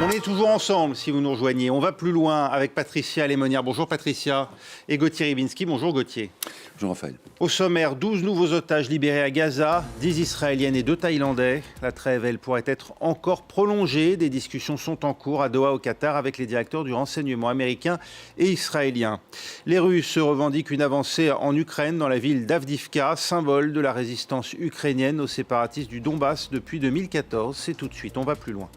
On est toujours ensemble, si vous nous rejoignez. On va plus loin avec Patricia Lémonière. Bonjour Patricia. Et Gauthier Ribinski. Bonjour Gauthier. Bonjour Raphaël. Au sommaire, 12 nouveaux otages libérés à Gaza, 10 Israéliennes et 2 Thaïlandais. La trêve, elle, pourrait être encore prolongée. Des discussions sont en cours à Doha, au Qatar, avec les directeurs du renseignement américain et israélien. Les Russes revendiquent une avancée en Ukraine, dans la ville d'Avdivka, symbole de la résistance ukrainienne aux séparatistes du Donbass depuis 2014. C'est tout de suite, on va plus loin.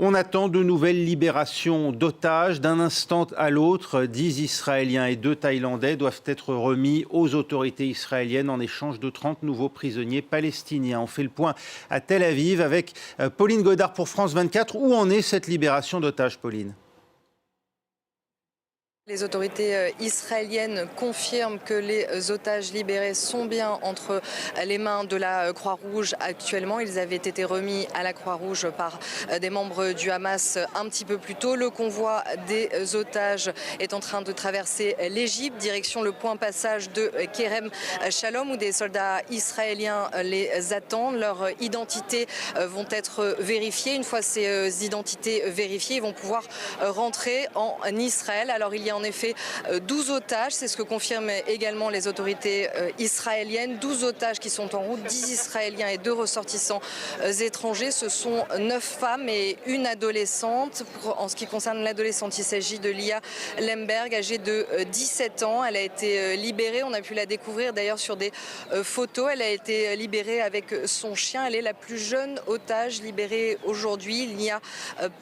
On attend de nouvelles libérations d'otages. D'un instant à l'autre, 10 Israéliens et 2 Thaïlandais doivent être remis aux autorités israéliennes en échange de 30 nouveaux prisonniers palestiniens. On fait le point à Tel Aviv avec Pauline Godard pour France 24. Où en est cette libération d'otages, Pauline ? Les autorités israéliennes confirment que les otages libérés sont bien entre les mains de la Croix-Rouge actuellement. Ils avaient été remis à la Croix-Rouge par des membres du Hamas un petit peu plus tôt. Le convoi des otages est en train de traverser l'Égypte, direction le point passage de Kerem Shalom, où des soldats israéliens les attendent. Leurs identités vont être vérifiées. Une fois ces identités vérifiées, ils vont pouvoir rentrer en Israël. Alors il y a en effet 12 otages, c'est ce que confirment également les autorités israéliennes. 12 otages qui sont en route, 10 Israéliens et 2 ressortissants étrangers. Ce sont 9 femmes et une adolescente. En ce qui concerne l'adolescente, il s'agit de Lia Lemberg, âgée de 17 ans. Elle a été libérée, on a pu la découvrir d'ailleurs sur des photos. Elle a été libérée avec son chien. Elle est la plus jeune otage libérée aujourd'hui. Il n'y a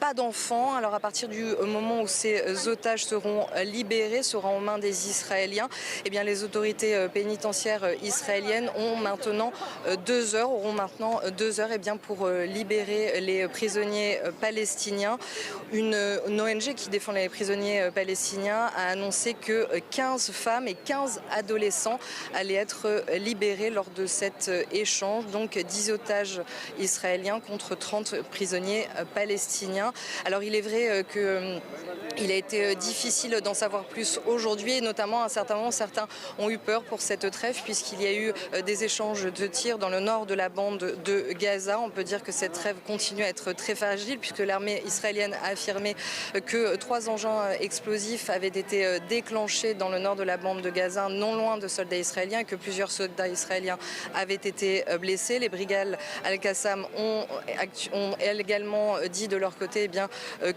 pas d'enfants. Alors à partir du moment où ces otages seront libérés, sera en main des Israéliens, eh bien les autorités pénitentiaires israéliennes auront maintenant 2 heures eh bien, pour libérer les prisonniers palestiniens. Une ONG qui défend les prisonniers palestiniens a annoncé que 15 femmes et 15 adolescents allaient être libérés lors de cet échange. Donc 10 otages israéliens contre 30 prisonniers palestiniens. Alors il est vrai qu'il a été difficile d'en savoir plus aujourd'hui, et notamment à un certain moment, certains ont eu peur pour cette trêve puisqu'il y a eu des échanges de tirs dans le nord de la bande de Gaza. On peut dire que cette trêve continue à être très fragile puisque l'armée israélienne a affirmé que 3 engins explosifs avaient été déclenchés dans le nord de la bande de Gaza, non loin de soldats israéliens, et que plusieurs soldats israéliens avaient été blessés. Les brigades Al-Qassam ont également dit de leur côté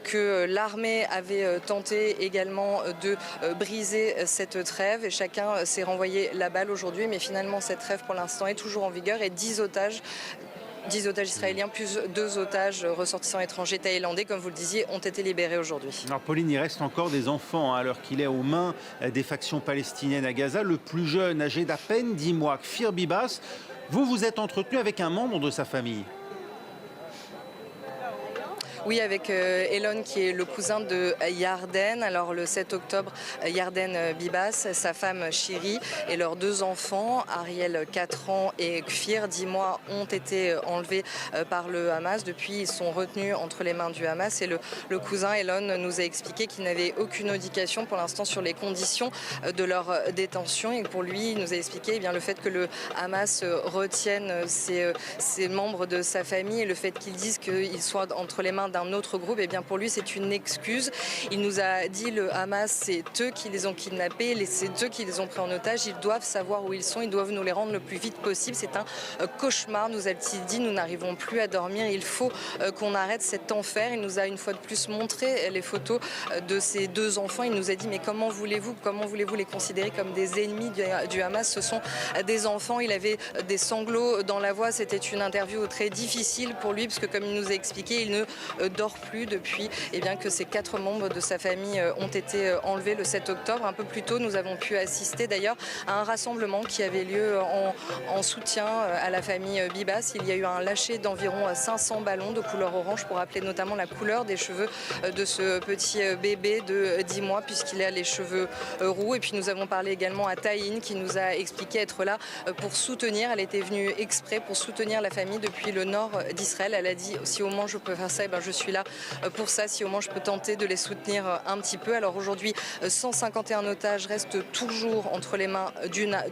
que l'armée avait tenté également de briser cette trêve, et chacun s'est renvoyé la balle aujourd'hui, mais finalement cette trêve pour l'instant est toujours en vigueur, et 10 otages israéliens plus 2 otages ressortissants étrangers thaïlandais, comme vous le disiez, ont été libérés aujourd'hui. Alors Pauline, il reste encore des enfants alors qu'il est aux mains des factions palestiniennes à Gaza. Le plus jeune, âgé d'à peine 10 mois, Kfir Bibas, vous vous êtes entretenu avec un membre de sa famille. Oui, avec Elon, qui est le cousin de Yarden. Alors le 7 octobre, Yarden Bibas, sa femme Shiri et leurs 2 enfants, Ariel 4 ans et Kfir 10 mois, ont été enlevés par le Hamas. Depuis, ils sont retenus entre les mains du Hamas, et le cousin Elon nous a expliqué qu'il n'avait aucune indication pour l'instant sur les conditions de leur détention, et pour lui, il nous a expliqué le fait que le Hamas retienne ses membres de sa famille, et le fait qu'ils disent qu'ils soient entre les mains d'un autre groupe, pour lui c'est une excuse. Il nous a dit, le Hamas, c'est eux qui les ont kidnappés, c'est eux qui les ont pris en otage, ils doivent savoir où ils sont, ils doivent nous les rendre le plus vite possible. C'est un cauchemar, nous a-t-il dit, nous n'arrivons plus à dormir, il faut qu'on arrête cet enfer. Il nous a une fois de plus montré les photos de ces 2 enfants. Il nous a dit, mais comment voulez-vous les considérer comme des ennemis du Hamas? Ce sont des enfants. Il avait des sanglots dans la voix, c'était une interview très difficile pour lui, parce que comme il nous a expliqué, il ne dort plus depuis que ces 4 membres de sa famille ont été enlevés le 7 octobre. Un peu plus tôt, nous avons pu assister d'ailleurs à un rassemblement qui avait lieu en soutien à la famille Bibas. Il y a eu un lâcher d'environ 500 ballons de couleur orange pour rappeler notamment la couleur des cheveux de ce petit bébé de 10 mois, puisqu'il a les cheveux roux. Et puis nous avons parlé également à Taïn, qui nous a expliqué être là pour soutenir. Elle était venue exprès pour soutenir la famille depuis le nord d'Israël. Elle a dit, si au moins je peux faire ça, je suis là pour ça, si au moins je peux tenter de les soutenir un petit peu. Alors aujourd'hui, 151 otages restent toujours entre les mains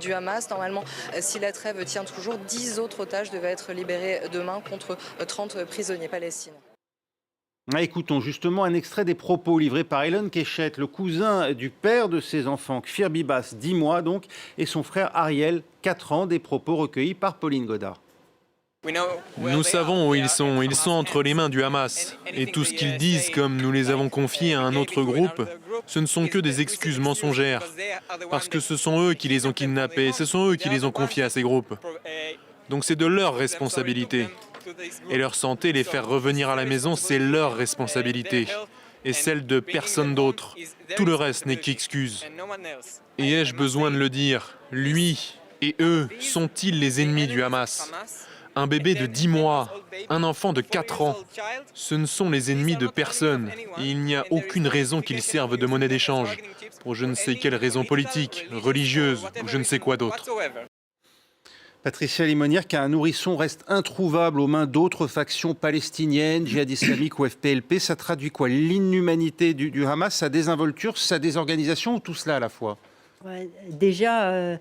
du Hamas. Normalement, si la trêve tient toujours, 10 autres otages devaient être libérés demain contre 30 prisonniers palestiniens. Écoutons justement un extrait des propos livrés par Elon Keshet, le cousin du père de ses enfants, Kfir Bibas, 10 mois donc, et son frère Ariel, 4 ans, des propos recueillis par Pauline Godard. Nous savons où ils sont entre les mains du Hamas. Et tout ce qu'ils disent, comme nous les avons confiés à un autre groupe, ce ne sont que des excuses mensongères. Parce que ce sont eux qui les ont kidnappés, ce sont eux qui les ont confiés à ces groupes. Donc c'est de leur responsabilité. Et leur santé, les faire revenir à la maison, c'est leur responsabilité. Et celle de personne d'autre. Tout le reste n'est qu'excuse. Et ai-je besoin de le dire? Lui et eux sont-ils les ennemis du Hamas? Un bébé de 10 mois, un enfant de 4 ans, ce ne sont les ennemis de personne. Et il n'y a aucune raison qu'ils servent de monnaie d'échange, pour je ne sais quelle raison politique, religieuse ou je ne sais quoi d'autre. Patricia Limonière, qu'un nourrisson reste introuvable aux mains d'autres factions palestiniennes, djihad islamique ou FPLP, ça traduit quoi? L'inhumanité du Hamas, sa désinvolture, sa désorganisation ou tout cela à la fois? Ouais, déjà,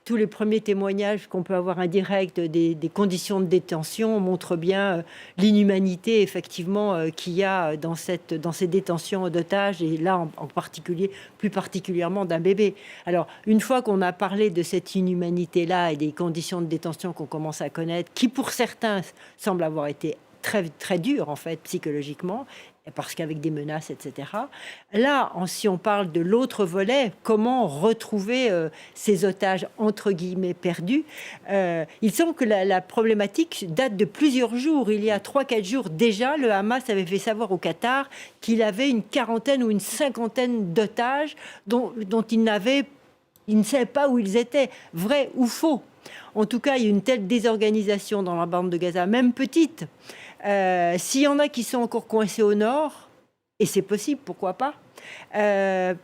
tous les premiers témoignages qu'on peut avoir indirects des conditions de détention montrent bien l'inhumanité effectivement qu'il y a dans ces détentions d'otages, et là en particulier, plus particulièrement d'un bébé. Alors une fois qu'on a parlé de cette inhumanité-là et des conditions de détention qu'on commence à connaître, qui pour certains semblent avoir été très, très dures en fait psychologiquement, parce qu'avec des menaces, etc. Là, si on parle de l'autre volet, comment retrouver ces otages entre guillemets perdus, il semble que la problématique date de plusieurs jours. Il y a 3-4 jours déjà, le Hamas avait fait savoir au Qatar qu'il avait une quarantaine ou une cinquantaine d'otages dont il ne savait pas où ils étaient, vrai ou faux. En tout cas, il y a une telle désorganisation dans la bande de Gaza, même petite. S'il y en a qui sont encore coincés au nord, et c'est possible, pourquoi pas, là,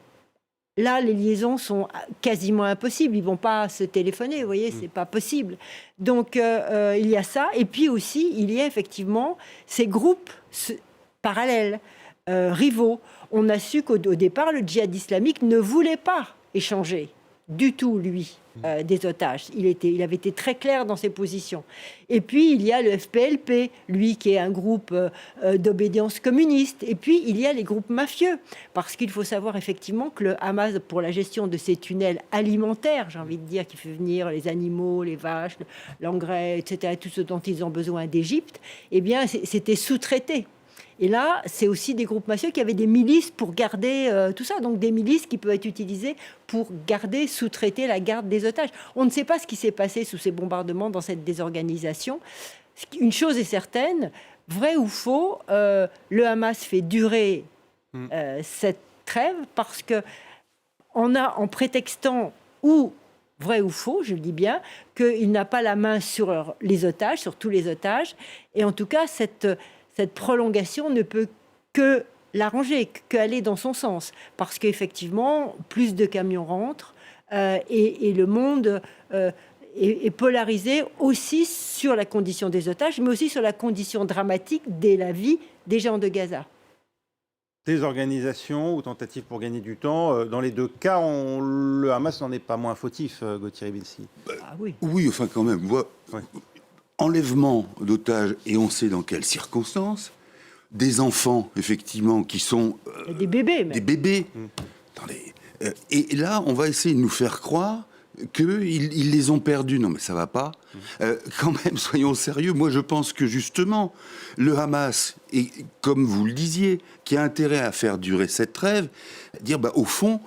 les liaisons sont quasiment impossibles. Ils ne vont pas se téléphoner, vous voyez, c'est pas possible. Donc, il y a ça. Et puis aussi, il y a effectivement ces groupes parallèles, rivaux. On a su qu'au départ, le djihad islamique ne voulait pas échanger du tout, lui, des otages. Il avait été très clair dans ses positions. Et puis, il y a le FPLP, lui, qui est un groupe d'obédience communiste. Et puis, il y a les groupes mafieux. Parce qu'il faut savoir, effectivement, que le Hamas, pour la gestion de ces tunnels alimentaires, j'ai envie de dire, qui fait venir les animaux, les vaches, l'engrais, etc., tout ce dont ils ont besoin d'Égypte, eh bien, c'était sous-traité. Et là, c'est aussi des groupes mafieux qui avaient des milices pour garder tout ça. Donc des milices qui peuvent être utilisées pour garder, sous-traiter la garde des otages. On ne sait pas ce qui s'est passé sous ces bombardements dans cette désorganisation. Une chose est certaine, vrai ou faux, le Hamas fait durer cette trêve parce que en prétextant ou vrai ou faux, je le dis bien, qu'il n'a pas la main sur les otages, sur tous les otages. Et en tout cas, cette prolongation ne peut que l'arranger, qu'aller dans son sens. Parce qu'effectivement, plus de camions rentrent et le monde est polarisé aussi sur la condition des otages, mais aussi sur la condition dramatique de la vie des gens de Gaza. Désorganisation ou tentative pour gagner du temps, dans les deux cas, le Hamas n'en est pas moins fautif, Gauthier Ribinsky. Ah oui. Oui, enfin quand même, enlèvement d'otages, et on sait dans quelles circonstances, des enfants, effectivement, qui sont... des bébés, même. Des bébés. Attendez. Et là, on va essayer de nous faire croire qu'ils les ont perdus. Non, mais ça va pas. Quand même, soyons sérieux. Moi, je pense que, justement, le Hamas, et comme vous le disiez, qui a intérêt à faire durer cette trêve, dire, au fond...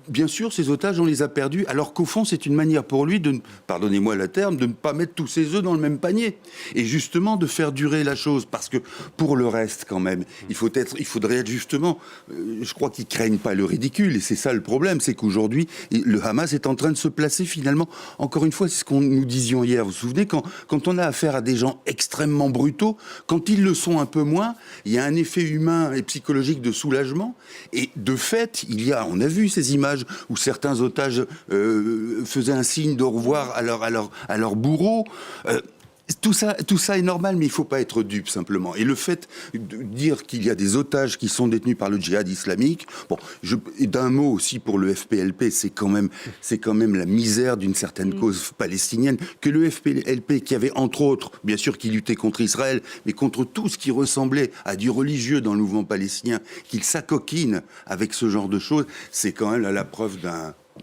bien sûr, ces otages, on les a perdus, alors qu'au fond, c'est une manière pour lui de, pardonnez-moi le terme, de ne pas mettre tous ses œufs dans le même panier. Et justement, de faire durer la chose. Parce que pour le reste, quand même, il faudrait être justement... je crois qu'ils craignent pas le ridicule. Et c'est ça le problème, c'est qu'aujourd'hui, le Hamas est en train de se placer finalement... Encore une fois, c'est ce qu'on nous disions hier. Vous vous souvenez, quand on a affaire à des gens extrêmement brutaux, quand ils le sont un peu moins, il y a un effet humain et psychologique de soulagement. Et de fait, on a vu ces images où certains otages faisaient un signe de revoir à leur bourreau. Tout ça est normal, mais il ne faut pas être dupe, simplement. Et le fait de dire qu'il y a des otages qui sont détenus par le djihad islamique, d'un mot aussi pour le FPLP, c'est quand même la misère d'une certaine cause palestinienne, que le FPLP, qui avait entre autres, bien sûr, qui luttait contre Israël, mais contre tout ce qui ressemblait à du religieux dans le mouvement palestinien, qu'il s'acoquine avec ce genre de choses, c'est quand même la preuve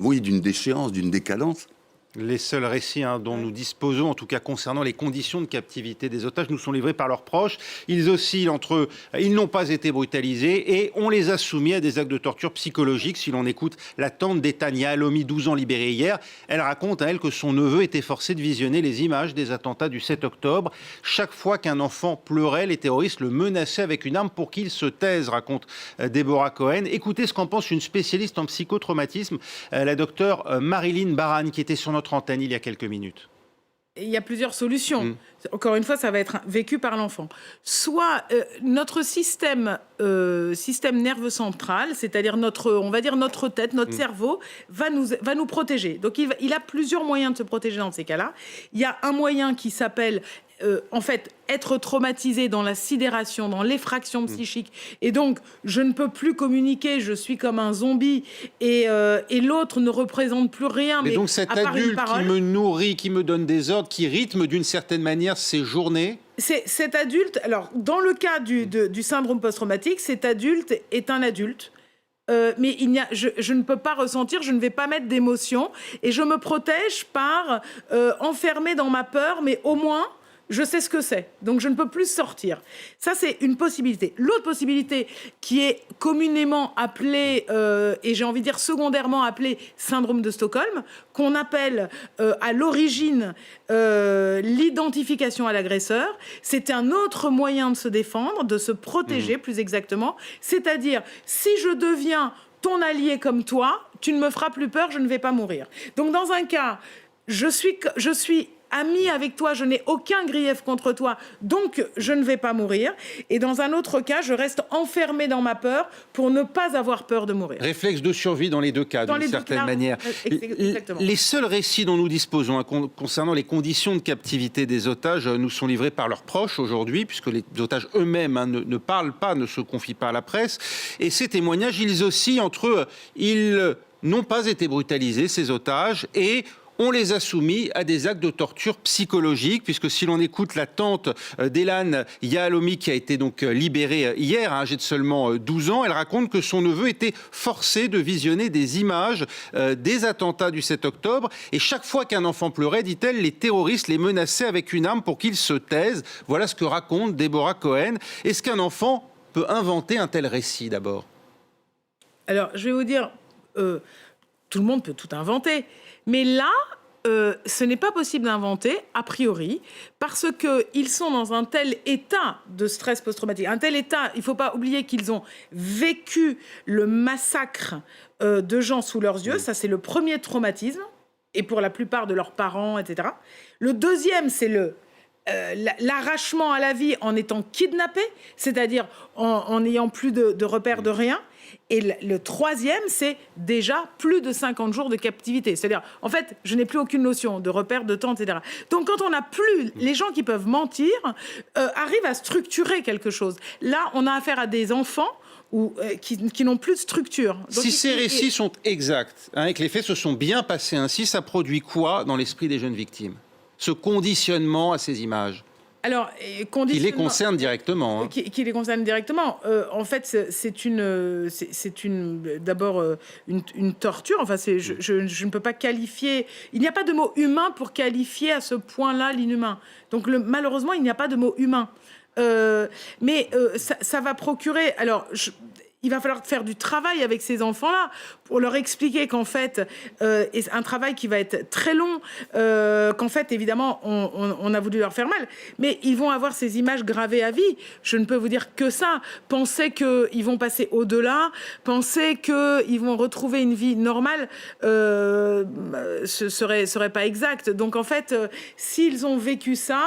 d'une déchéance, d'une décadence. Les seuls récits dont nous disposons, en tout cas concernant les conditions de captivité des otages, nous sont livrés par leurs proches. Ils oscillent entre eux, ils n'ont pas été brutalisés et on les a soumis à des actes de torture psychologique. Si l'on écoute la tante d'Etania Alomi, 12 ans, libérée hier, elle raconte à elle que son neveu était forcé de visionner les images des attentats du 7 octobre. Chaque fois qu'un enfant pleurait, les terroristes le menaçaient avec une arme pour qu'il se taise, raconte Déborah Cohen. Écoutez ce qu'en pense une spécialiste en psychotraumatisme, la docteure Marilyn Baran, qui était sur notre antenne il y a quelques minutes. Il y a plusieurs solutions. Encore une fois, ça va être vécu par l'enfant. Soit notre système nerveux central, c'est-à-dire notre tête, notre cerveau, va nous protéger. Donc il a plusieurs moyens de se protéger dans ces cas-là. Il y a un moyen qui s'appelle être traumatisé dans la sidération, dans l'effraction psychique. Et donc, je ne peux plus communiquer, je suis comme un zombie, et l'autre ne représente plus rien. Mais donc cet adulte qui me nourrit, qui me donne des ordres, qui rythme d'une certaine manière ces journées. Cet adulte, alors dans le cas du syndrome post-traumatique, cet adulte est un adulte. Mais je ne peux pas ressentir, je ne vais pas mettre d'émotion, et je me protège par enfermer dans ma peur, mais au moins je sais ce que c'est, donc je ne peux plus sortir. Ça, c'est une possibilité. L'autre possibilité, qui est communément appelée, et j'ai envie de dire secondairement appelée syndrome de Stockholm, qu'on appelle à l'origine l'identification à l'agresseur, c'est un autre moyen de se défendre, de se protéger plus exactement. C'est-à-dire, si je deviens ton allié comme toi, tu ne me feras plus peur, je ne vais pas mourir. Donc dans un cas, je suis ami avec toi, je n'ai aucun grief contre toi, donc je ne vais pas mourir. Et dans un autre cas, je reste enfermé dans ma peur pour ne pas avoir peur de mourir. Réflexe de survie dans les deux cas, d'une certaine manière. Exactement. Les seuls récits dont nous disposons concernant les conditions de captivité des otages nous sont livrés par leurs proches aujourd'hui, puisque les otages eux-mêmes ne parlent pas, ne se confient pas à la presse. Et ces témoignages, ils oscillent entre eux. Ils n'ont pas été brutalisés, ces otages, et on les a soumis à des actes de torture psychologique, puisque si l'on écoute la tante d'Elan Yahalomi, qui a été donc libérée hier, âgée de seulement 12 ans, elle raconte que son neveu était forcé de visionner des images des attentats du 7 octobre. Et chaque fois qu'un enfant pleurait, dit-elle, les terroristes les menaçaient avec une arme pour qu'il se taise. Voilà ce que raconte Déborah Cohen. Est-ce qu'un enfant peut inventer un tel récit, d'abord ? Alors, je vais vous dire, tout le monde peut tout inventer. Mais là, ce n'est pas possible d'inventer, a priori, parce qu'ils sont dans un tel état de stress post-traumatique, un tel état, il ne faut pas oublier qu'ils ont vécu le massacre de gens sous leurs yeux, ça c'est le premier traumatisme, et pour la plupart de leurs parents, etc. Le deuxième, c'est l'arrachement à la vie en étant kidnappé, c'est-à-dire en n'ayant plus de repères de rien. Et le troisième, c'est déjà plus de 50 jours de captivité. C'est-à-dire, en fait, je n'ai plus aucune notion de repère, de temps, etc. Donc, quand on n'a plus... Les gens qui peuvent mentir arrivent à structurer quelque chose. Là, on a affaire à des enfants qui n'ont plus de structure. Donc, si ces récits sont exacts, et que les faits se sont bien passés ainsi, ça produit quoi dans l'esprit des jeunes victimes ? Ce conditionnement à ces images ? Alors, qui les concerne directement. Qui les concerne directement. En fait, c'est d'abord une torture. Enfin, je ne peux pas qualifier... Il n'y a pas de mot humain pour qualifier à ce point-là l'inhumain. Donc, malheureusement, il n'y a pas de mot humain. Mais ça va procurer... Alors, il va falloir faire du travail avec ces enfants-là pour leur expliquer qu'en fait, un travail qui va être très long, qu'en fait, évidemment, on a voulu leur faire mal, mais ils vont avoir ces images gravées à vie. Je ne peux vous dire que ça. Penser qu'ils vont passer au-delà, penser qu'ils vont retrouver une vie normale, ce serait pas exact. Donc, en fait, s'ils ont vécu ça,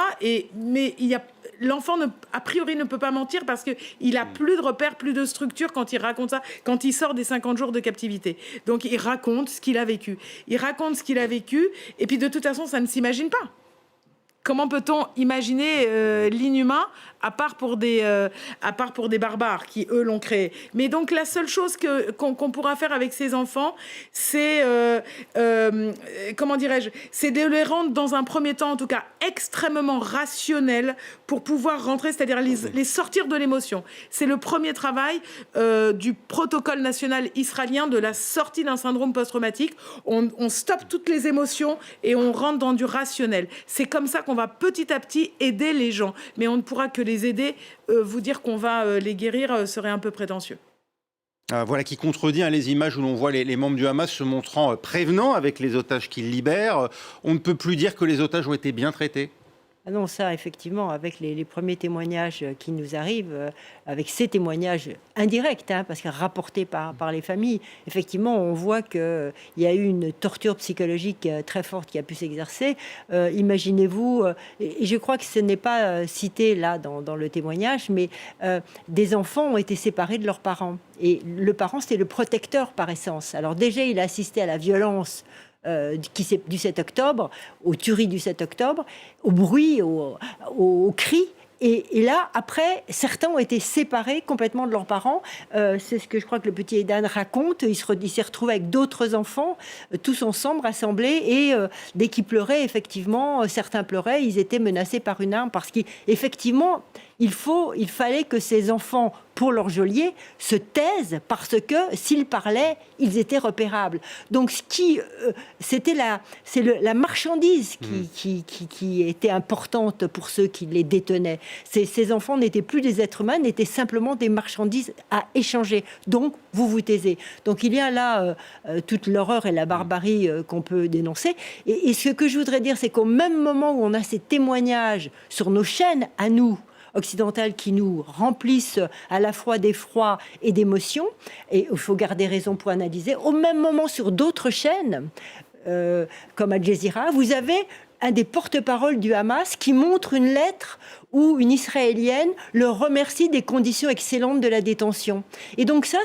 mais il y a... L'enfant, a priori, ne peut pas mentir parce qu'il n'a plus de repères, plus de structure quand il raconte ça, quand il sort des 50 jours de captivité. Donc, il raconte ce qu'il a vécu. Il raconte ce qu'il a vécu, et puis de toute façon, ça ne s'imagine pas. comment peut-on imaginer l'inhumain à part pour des barbares qui, eux, l'ont créé. Mais donc, la seule chose qu'on pourra faire avec ces enfants, c'est, comment dirais-je, c'est de les rendre, dans un premier temps, en tout cas, extrêmement rationnels pour pouvoir rentrer, c'est-à-dire les sortir de l'émotion. C'est le premier travail du protocole national israélien de la sortie d'un syndrome post-traumatique. On stoppe toutes les émotions et on rentre dans du rationnel. C'est comme ça qu'on va petit à petit aider les gens. Mais on ne pourra que les aider. Vous dire qu'on va les guérir serait un peu prétentieux. Voilà qui contredit les images où l'on voit les membres du Hamas se montrant prévenants avec les otages qu'ils libèrent. On ne peut plus dire que les otages ont été bien traités. Ah non, ça, effectivement, avec les premiers témoignages qui nous arrivent, avec ces témoignages indirects, parce que rapportés par les familles, effectivement, on voit qu'il y a eu une torture psychologique très forte qui a pu s'exercer. Imaginez-vous, et je crois que ce n'est pas cité là dans le témoignage, mais des enfants ont été séparés de leurs parents. Et le parent, c'était le protecteur par essence. Alors déjà, il a assisté à la violence du 7 octobre, aux tueries du 7 octobre, au bruit, aux cris. Et là, après, certains ont été séparés complètement de leurs parents. C'est ce que je crois que le petit Aidan raconte. Il s'est retrouvé avec d'autres enfants, tous ensemble, rassemblés. Et dès qu'ils pleuraient, effectivement, certains pleuraient, ils étaient menacés par une arme. Parce qu'effectivement, il fallait que ces enfants, pour leur geôlier, se taisent parce que s'ils parlaient, ils étaient repérables. Donc, c'est la marchandise qui était importante pour ceux qui les détenaient. Ces enfants n'étaient plus des êtres humains, n'étaient simplement des marchandises à échanger. Donc, vous vous taisez. Donc, il y a là toute l'horreur et la barbarie qu'on peut dénoncer. Et ce que je voudrais dire, c'est qu'au même moment où on a ces témoignages sur nos chaînes, à nous, occidentales, qui nous remplissent à la fois d'effroi et d'émotion, et il faut garder raison pour analyser, au même moment sur d'autres chaînes, comme Al Jazeera, vous avez un des porte-paroles du Hamas qui montre une lettre où une Israélienne le remercie des conditions excellentes de la détention. Et donc ça,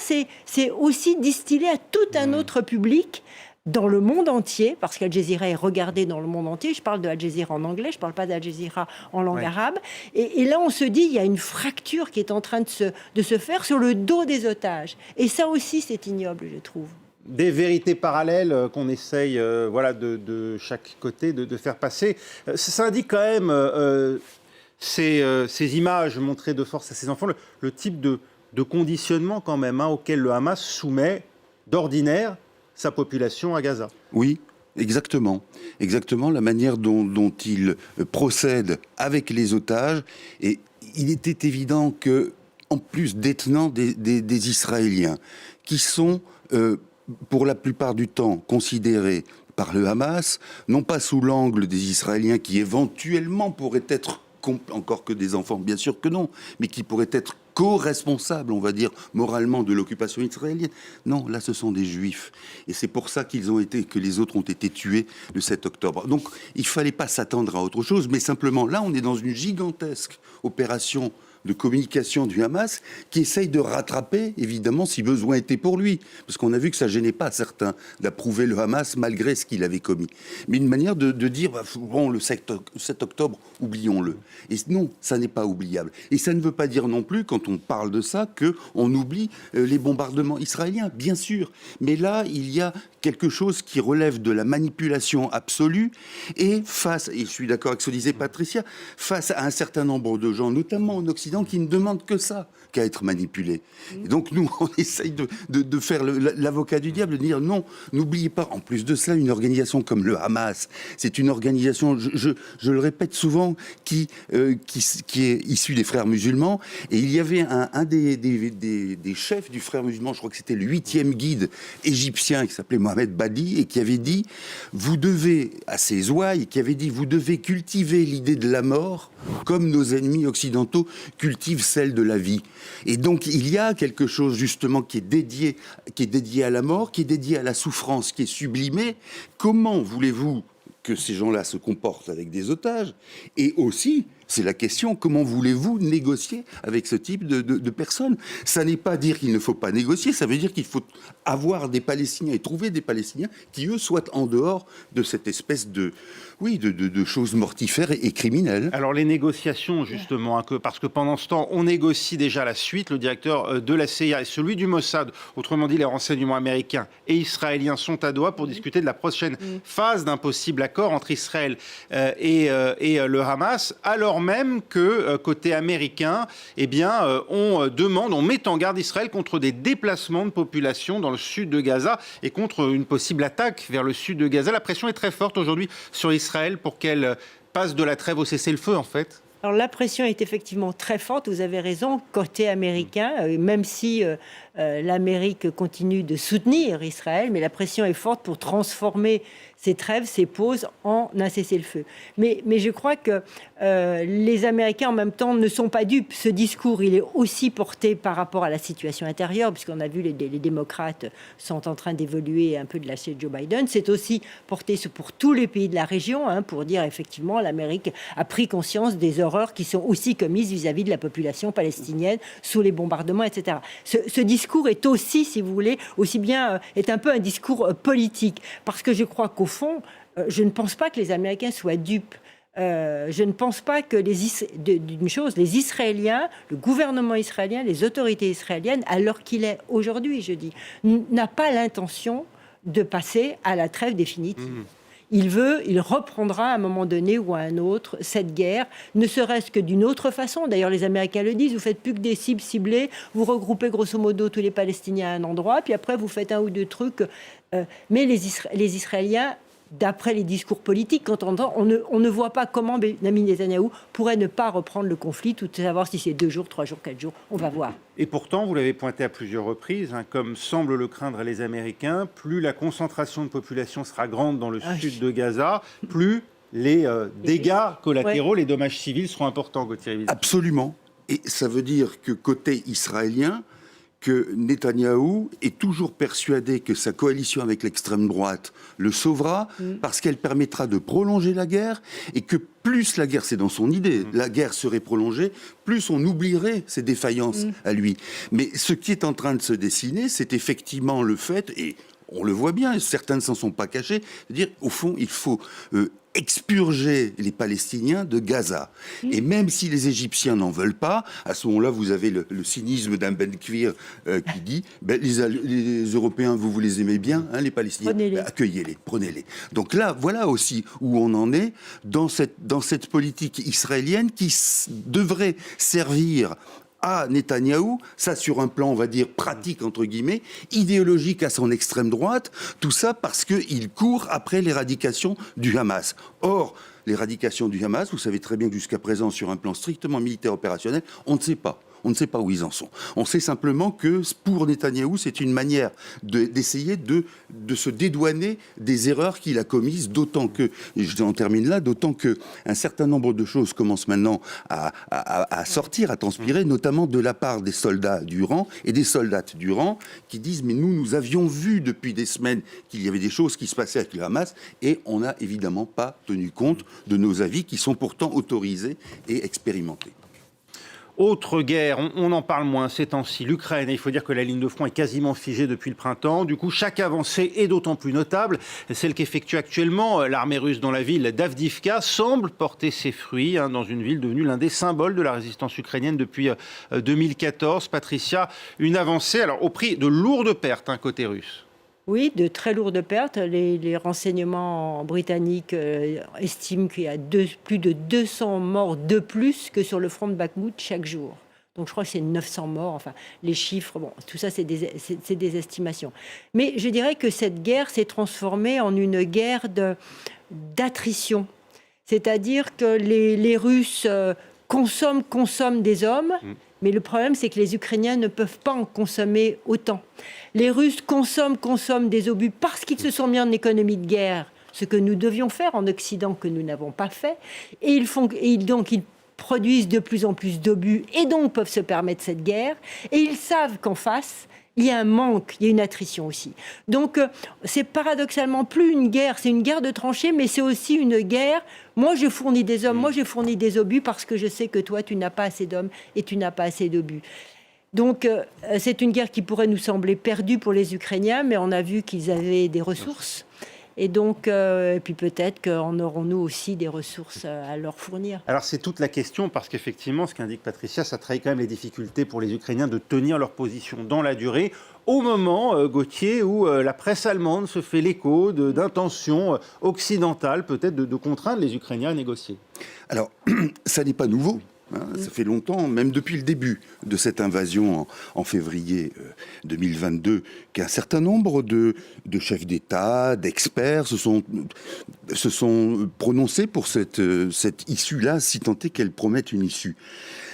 c'est aussi distillé à tout un autre public dans le monde entier, parce qu'Al Jazeera est regardé dans le monde entier. Je parle de Al Jazeera en anglais, je ne parle pas d'Al Jazeera en langue arabe. Et là, on se dit, il y a une fracture qui est en train de se faire sur le dos des otages. Et ça aussi, c'est ignoble, je trouve. Des vérités parallèles qu'on essaye de chaque côté de faire passer. Ça indique quand même ces images montrées de force à ces enfants, le type de conditionnement quand même auquel le Hamas soumet d'ordinaire sa population à Gaza. Oui, exactement. Exactement la manière dont il procède avec les otages. Et il était évident que, en plus détenant des Israéliens qui sont, pour la plupart du temps, considérés par le Hamas, non pas sous l'angle des Israéliens qui éventuellement pourraient être, encore que des enfants, bien sûr que non, mais qui pourraient être co-responsables, on va dire, moralement de l'occupation israélienne. Non, là, ce sont des Juifs. Et c'est pour ça que les autres ont été tués le 7 octobre. Donc, il ne fallait pas s'attendre à autre chose, mais simplement, là, on est dans une gigantesque opération de communication du Hamas qui essaye de rattraper, évidemment, si besoin était pour lui. Parce qu'on a vu que ça gênait pas certains d'approuver le Hamas malgré ce qu'il avait commis. Mais une manière de dire, bon, le 7 octobre, oublions-le. Et non, ça n'est pas oubliable. Et ça ne veut pas dire non plus, quand on parle de ça, qu'on oublie les bombardements israéliens, bien sûr. Mais là, il y a quelque chose qui relève de la manipulation absolue et je suis d'accord avec ce que disait Patricia, face à un certain nombre de gens, notamment en Occident, qui ne demandent que ça, qu'à être manipulés. Et donc nous, on essaye de faire l'avocat du diable, de dire non, n'oubliez pas, en plus de cela, une organisation comme le Hamas, c'est une organisation, je le répète souvent, qui est issue des frères musulmans, et il y avait un des chefs du frère musulman, je crois que c'était le 8e guide égyptien, qui s'appelait Mohamed Badi, et qui avait dit, vous devez cultiver l'idée de la mort comme nos ennemis occidentaux cultivent celle de la vie. Et donc il y a quelque chose justement qui est dédié à la mort, qui est dédié à la souffrance, qui est sublimé. Comment voulez-vous que ces gens-là se comportent avec des otages et aussi C'est la question, comment voulez-vous négocier avec ce type de personnes? Ça n'est pas dire qu'il ne faut pas négocier, ça veut dire qu'il faut avoir des Palestiniens et trouver des Palestiniens qui, eux, soient en dehors de cette espèce de choses mortifères et criminelles. Alors les négociations, justement, parce que pendant ce temps, on négocie déjà la suite. Le directeur de la CIA et celui du Mossad, autrement dit les renseignements américains et israéliens, sont à Doha pour discuter de la prochaine phase d'un possible accord entre Israël et le Hamas, alors même que côté américain, on met en garde Israël contre des déplacements de population dans le sud de Gaza et contre une possible attaque vers le sud de Gaza. La pression est très forte aujourd'hui sur Israël pour qu'elle passe de la trêve au cessez-le-feu, en fait. Alors la pression est effectivement très forte, vous avez raison, côté américain, même si l'Amérique continue de soutenir Israël, mais la pression est forte pour transformer ces trêves, ces pauses en un cessez-le-feu. Mais je crois que les Américains, en même temps, ne sont pas dupes. Ce discours, il est aussi porté par rapport à la situation intérieure, puisqu'on a vu les démocrates sont en train d'évoluer un peu de lâcher Joe Biden. C'est aussi porté pour tous les pays de la région, pour dire effectivement l'Amérique a pris conscience des horreurs qui sont aussi commises vis-à-vis de la population palestinienne sous les bombardements, etc. Ce discours est aussi, si vous voulez, aussi bien est un peu un discours politique, parce que je crois qu'au fond, je ne pense pas que les Américains soient dupes. Je ne pense pas que les Israéliens, le gouvernement israélien, les autorités israéliennes, à l'heure qu'il est aujourd'hui, je dis, n'a pas l'intention de passer à la trêve définitive. Il reprendra à un moment donné ou à un autre cette guerre, ne serait-ce que d'une autre façon. D'ailleurs, les Américains le disent, vous faites plus que des cibles ciblées, vous regroupez grosso modo tous les Palestiniens à un endroit, puis après vous faites un ou deux trucs. Mais les Israéliens, d'après les discours politiques, quand on ne voit pas comment Benyamin Netanyahou pourrait ne pas reprendre le conflit, tout savoir si c'est 2 jours, 3 jours, 4 jours, on va voir. Et pourtant, vous l'avez pointé à plusieurs reprises, comme semblent le craindre les Américains, plus la concentration de population sera grande dans le sud de Gaza, plus les dégâts collatéraux, les dommages civils seront importants, Gauthier Rivière. Absolument. Et ça veut dire que côté israélien, que Netanyahou est toujours persuadé que sa coalition avec l'extrême droite le sauvera parce qu'elle permettra de prolonger la guerre et que plus la guerre, c'est dans son idée, la guerre serait prolongée, plus on oublierait ses défaillances à lui. Mais ce qui est en train de se dessiner, c'est effectivement le fait, et on le voit bien, certains ne s'en sont pas cachés, de dire au fond, il faut expurger les Palestiniens de Gaza. Et même si les Égyptiens n'en veulent pas, à ce moment-là, vous avez le cynisme d'un Ben Gvir qui dit les Européens, vous les aimez bien, les Palestiniens, accueillez-les, prenez-les. Donc là, voilà aussi où on en est dans cette politique israélienne qui devrait servir à Netanyahou, ça sur un plan, on va dire, pratique, entre guillemets, idéologique à son extrême droite, tout ça parce qu'il court après l'éradication du Hamas. Or, l'éradication du Hamas, vous savez très bien que jusqu'à présent, sur un plan strictement militaire opérationnel, on ne sait pas. On ne sait pas où ils en sont. On sait simplement que pour Netanyahou, c'est une manière d'essayer de se dédouaner des erreurs qu'il a commises, d'autant que, et je en termine là, d'autant qu'un certain nombre de choses commencent maintenant à sortir, à transpirer, notamment de la part des soldats du rang et des soldates du rang qui disent « mais nous avions vu depuis des semaines qu'il y avait des choses qui se passaient avec le Hamas et on n'a évidemment pas tenu compte de nos avis qui sont pourtant autorisés et expérimentés ». Autre guerre, on en parle moins ces temps-ci, l'Ukraine. Il faut dire que la ligne de front est quasiment figée depuis le printemps. Du coup, chaque avancée est d'autant plus notable. Celle qu'effectue actuellement l'armée russe dans la ville d'Avdiivka semble porter ses fruits dans une ville devenue l'un des symboles de la résistance ukrainienne depuis 2014. Patricia, une avancée alors au prix de lourdes pertes côté russe. Oui, de très lourdes pertes. Les renseignements britanniques estiment qu'il y a plus de 200 morts de plus que sur le front de Bakhmout chaque jour. Donc je crois que c'est 900 morts. Enfin, les chiffres, tout ça, c'est des estimations. Mais je dirais que cette guerre s'est transformée en une guerre d'attrition. C'est-à-dire que les Russes consomment des hommes, mais le problème, c'est que les Ukrainiens ne peuvent pas en consommer autant. Les Russes consomment des obus parce qu'ils se sont mis en économie de guerre, ce que nous devions faire en Occident, que nous n'avons pas fait. Et donc, ils produisent de plus en plus d'obus et donc peuvent se permettre cette guerre. Et ils savent qu'en face, il y a un manque, il y a une attrition aussi. Donc, c'est paradoxalement plus une guerre, c'est une guerre de tranchées, mais c'est aussi une guerre. Moi, je fournis des hommes, moi, je fournis des obus parce que je sais que toi, tu n'as pas assez d'hommes et tu n'as pas assez d'obus. Donc, c'est une guerre qui pourrait nous sembler perdue pour les Ukrainiens, mais on a vu qu'ils avaient des ressources. Et donc, puis peut-être qu'en aurons-nous aussi des ressources à leur fournir. Alors c'est toute la question, parce qu'effectivement, ce qu'indique Patricia, ça trahit quand même les difficultés pour les Ukrainiens de tenir leur position dans la durée, au moment, Gauthier, où la presse allemande se fait l'écho d'intentions occidentales, peut-être de contraindre les Ukrainiens à négocier. Alors, ça n'est pas nouveau. Ça fait longtemps, même depuis le début de cette invasion en février 2022, qu'un certain nombre de chefs d'État, d'experts se sont prononcés pour cette issue-là, si tant est qu'elle promette une issue.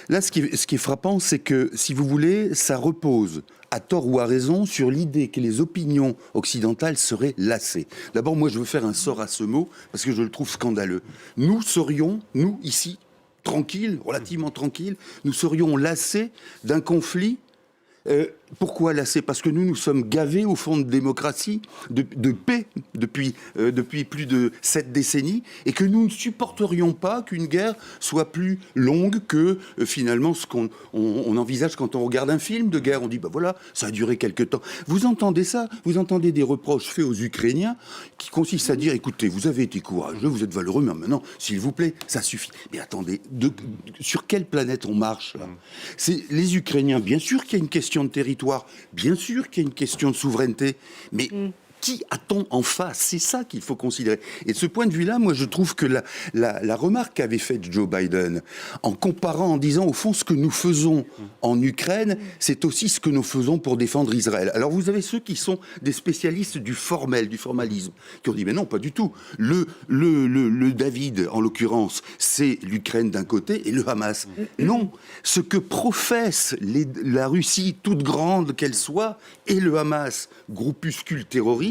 Là, ce qui est frappant, c'est que, si vous voulez, ça repose, à tort ou à raison, sur l'idée que les opinions occidentales seraient lassées. D'abord, moi, je veux faire un sort à ce mot, parce que je le trouve scandaleux. Nous serions, nous, ici, tranquille, relativement tranquille, nous serions lassés d'un conflit. Pourquoi lassés ? Parce que nous sommes gavés au fond de démocratie, de paix depuis plus de 7 décennies, et que nous ne supporterions pas qu'une guerre soit plus longue que finalement ce qu'on envisage quand on regarde un film de guerre. On dit, voilà, ça a duré quelque temps. Vous entendez ça ? Vous entendez des reproches faits aux Ukrainiens qui consistent à dire, écoutez, vous avez été courageux, vous êtes valeureux, mais maintenant, s'il vous plaît, ça suffit. Mais attendez, sur quelle planète on marche là ? C'est les Ukrainiens, bien sûr qu'il y a une question de territoire, bien sûr qu'il y a une question de souveraineté, mais qui a-t-on en face ? C'est ça qu'il faut considérer. Et de ce point de vue-là, moi, je trouve que la remarque qu'avait faite Joe Biden, en comparant, en disant, au fond, ce que nous faisons en Ukraine, c'est aussi ce que nous faisons pour défendre Israël. Alors, vous avez ceux qui sont des spécialistes du formel, du formalisme, qui ont dit, mais non, pas du tout. Le David, en l'occurrence, c'est l'Ukraine d'un côté et le Hamas. Non, ce que professe la Russie, toute grande qu'elle soit, et le Hamas, groupuscule terroriste,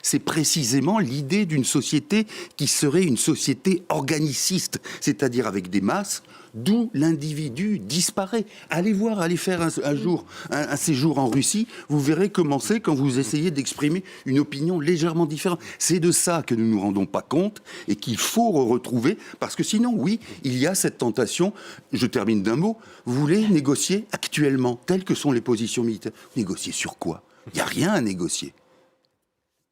c'est précisément l'idée d'une société qui serait une société organiciste, c'est-à-dire avec des masses, d'où l'individu disparaît. Allez voir, allez faire un séjour en Russie, vous verrez comment c'est quand vous essayez d'exprimer une opinion légèrement différente. C'est de ça que nous ne nous rendons pas compte et qu'il faut retrouver, parce que sinon, oui, il y a cette tentation. Je termine d'un mot. Vous voulez négocier actuellement, telles que sont les positions militaires. Négocier sur quoi ? Il n'y a rien à négocier.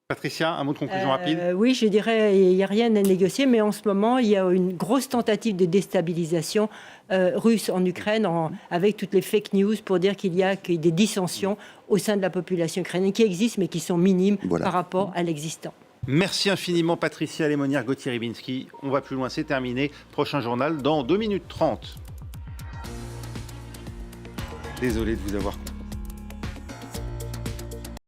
Patricia, un mot de conclusion rapide ? Oui, je dirais il n'y a rien à négocier, mais en ce moment, il y a une grosse tentative de déstabilisation russe en Ukraine, avec toutes les fake news pour dire qu'il y a des dissensions au sein de la population ukrainienne qui existent, mais qui sont minimes par rapport à l'existant. Merci infiniment, Patricia Lémonière, Gauthier Rybinski. On va plus loin, c'est terminé. Prochain journal dans 2 minutes 30. Désolé de vous avoir coupé.